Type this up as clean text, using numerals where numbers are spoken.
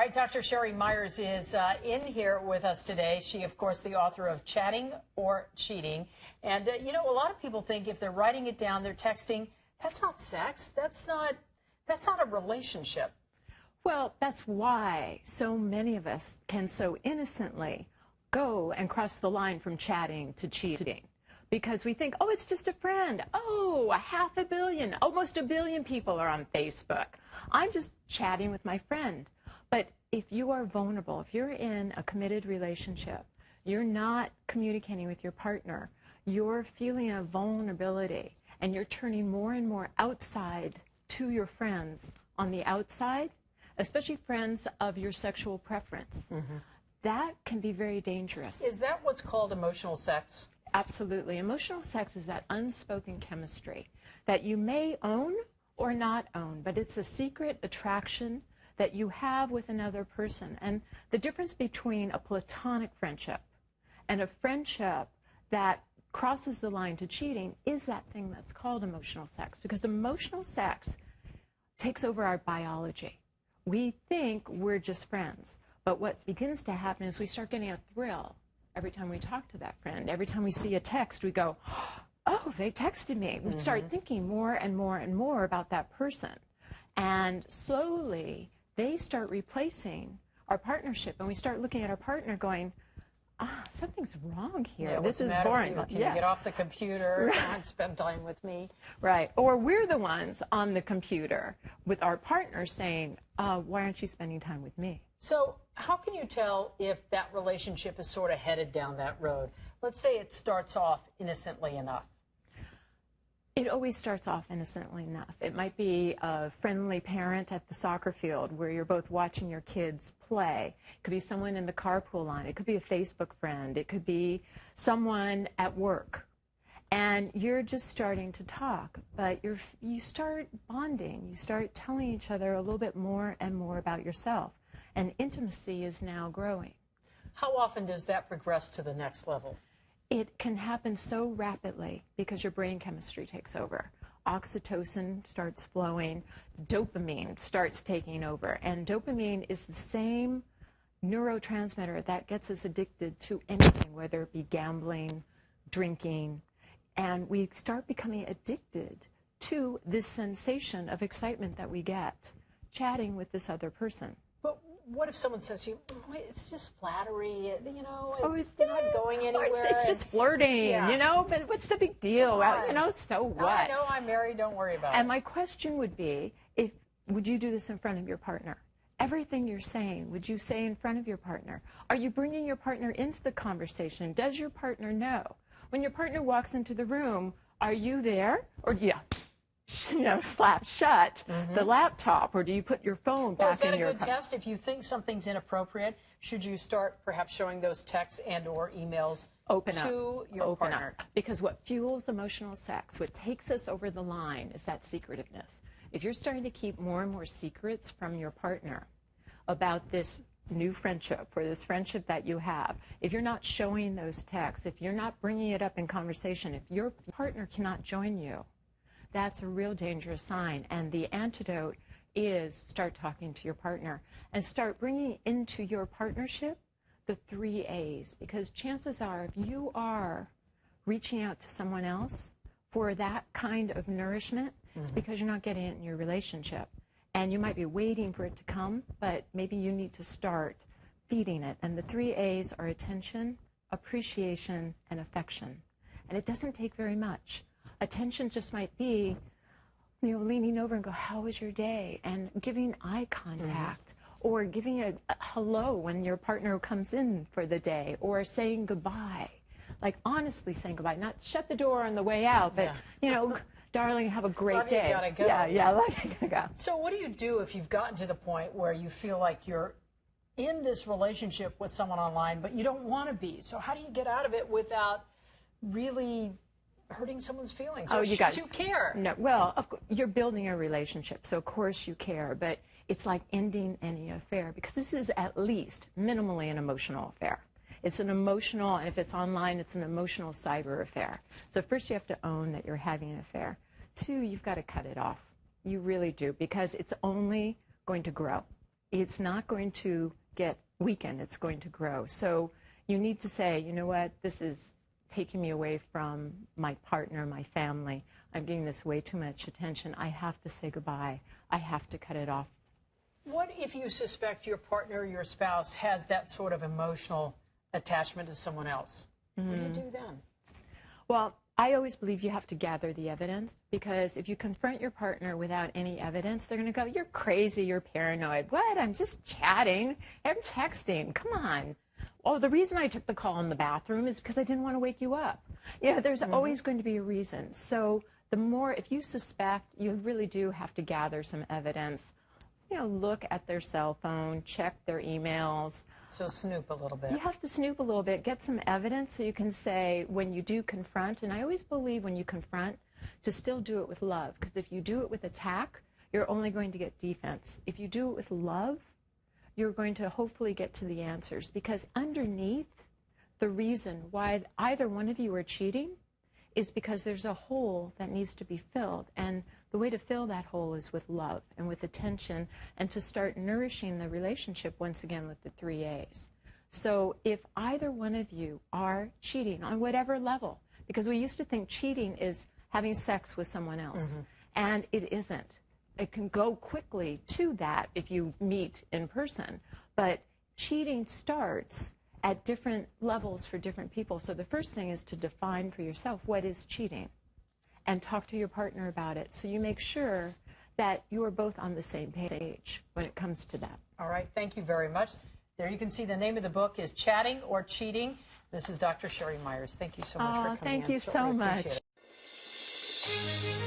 right, Dr. Sheri Meyers is in here with us today. She, of course, the author of Chatting or Cheating. And, you know, a lot of people think if they're writing it down, they're texting, that's not sex. That's not a relationship. Well, that's why so many of us can so innocently go and cross the line from chatting to cheating. Because we think, oh, it's just a friend. Oh, 500 million, almost 1 billion people are on Facebook. I'm just chatting with my friend. But if you are vulnerable, if you're in a committed relationship, you're not communicating with your partner, you're feeling a vulnerability, and you're turning more and more outside to your friends on the outside, especially friends of your sexual preference. That can be very dangerous. Is that what's called emotional sex? Absolutely. Emotional sex is that unspoken chemistry that you may own or not own, but it's a secret attraction that you have with another person. And the difference between a platonic friendship and a friendship that crosses the line to cheating is that thing that's called emotional sex, because emotional sex takes over our biology. We think we're just friends, but what begins to happen is we start getting a thrill every time we talk to that friend. Every time we see a text, we go, oh, they texted me. We start thinking more and more and more about that person. And slowly, they start replacing our partnership. And we start looking at our partner going, something's wrong here. Yeah, this is boring. Can you get off the computer and spend time with me? Right. Or we're the ones on the computer with our partner saying, why aren't you spending time with me? So how can you tell if that relationship is sort of headed down that road? Let's say it starts off innocently enough. It always starts off innocently enough. It might be a friendly parent at the soccer field where you're both watching your kids play. It could be someone in the carpool line. It could be a Facebook friend. It could be someone at work. And you're just starting to talk, but you start bonding. You start telling each other a little bit more and more about yourself. And intimacy is now growing. How often does that progress to the next level? It can happen so rapidly because your brain chemistry takes over. Oxytocin starts flowing, dopamine starts taking over, and dopamine is the same neurotransmitter that gets us addicted to anything, whether it be gambling, drinking, and we start becoming addicted to this sensation of excitement that we get chatting with this other person. But what if someone says to you, it's just flattery, you know, it's not going anywhere. It's just flirting, you know, but what's the big deal? Well, you know, so what? I know I'm married, don't worry about it. And my question would be, would you do this in front of your partner? Everything you're saying, would you say in front of your partner? Are you bringing your partner into the conversation? Does your partner know? When your partner walks into the room, are you there? Or do you slap shut the laptop, or do you put your phone back in your... Is that a good test? If you think something's inappropriate, should you start perhaps showing those texts and or emails to your partner? Because what fuels emotional sex, what takes us over the line, is that secretiveness. If you're starting to keep more and more secrets from your partner about this new friendship or this friendship that you have, if you're not showing those texts, if you're not bringing it up in conversation, if your partner cannot join you, that's a real dangerous sign. And the antidote is start talking to your partner and start bringing into your partnership the 3 A's. Because chances are, if you are reaching out to someone else for that kind of nourishment, it's because you're not getting it in your relationship. And you might be waiting for it to come, but maybe you need to start feeding it. And the 3 A's are attention, appreciation, and affection. And it doesn't take very much. Attention just might be, leaning over and go, how was your day? And giving eye contact, or giving a hello when your partner comes in for the day, or saying goodbye. Like honestly saying goodbye, not shut the door on the way out, but, darling, have a great day. Love you, gotta go. Yeah, love you, gotta go. So what do you do if you've gotten to the point where you feel like you're in this relationship with someone online, but you don't want to be? So how do you get out of it without really hurting someone's feelings? Oh, you care. No, well, of course, you're building a relationship, so of course you care, but it's like ending any affair, because this is at least minimally an emotional affair. It's an emotional, and if it's online, it's an emotional cyber affair. So first you have to own that you're having an affair. 2, you've got to cut it off. You really do, because it's only going to grow. it's not going to get weakened, it's going to grow. So you need to say, you know what, this is taking me away from my partner, my family. I'm giving this way too much attention. I have to say goodbye. I have to cut it off. What if you suspect your partner or your spouse has that sort of emotional attachment to someone else? What do you do then? Well, I always believe you have to gather the evidence, because if you confront your partner without any evidence, they're going to go, you're crazy, you're paranoid. What? I'm just chatting. I'm texting. Come on. Oh, the reason I took the call in the bathroom is because I didn't want to wake you up. You know, there's always going to be a reason. So the more, if you suspect, you really do have to gather some evidence. You know, look at their cell phone, check their emails. So snoop a little bit. You have to snoop a little bit, get some evidence so you can say when you do confront, and I always believe when you confront to still do it with love, because if you do it with attack, you're only going to get defense. If you do it with love, you're going to hopefully get to the answers, because underneath the reason why either one of you are cheating is because there's a hole that needs to be filled, and the way to fill that hole is with love and with attention, and to start nourishing the relationship once again with the 3 A's. So if either one of you are cheating on whatever level, because we used to think cheating is having sex with someone else, and it isn't. It can go quickly to that if you meet in person, but cheating starts at different levels for different people. So the first thing is to define for yourself what is cheating, and talk to your partner about it, so you make sure that you are both on the same page when it comes to that. All right, thank you very much. There you can see the name of the book is Chatting or Cheating. This is Dr. Sheri Meyers. Thank you so much for coming in. Thank you so much. Appreciate it.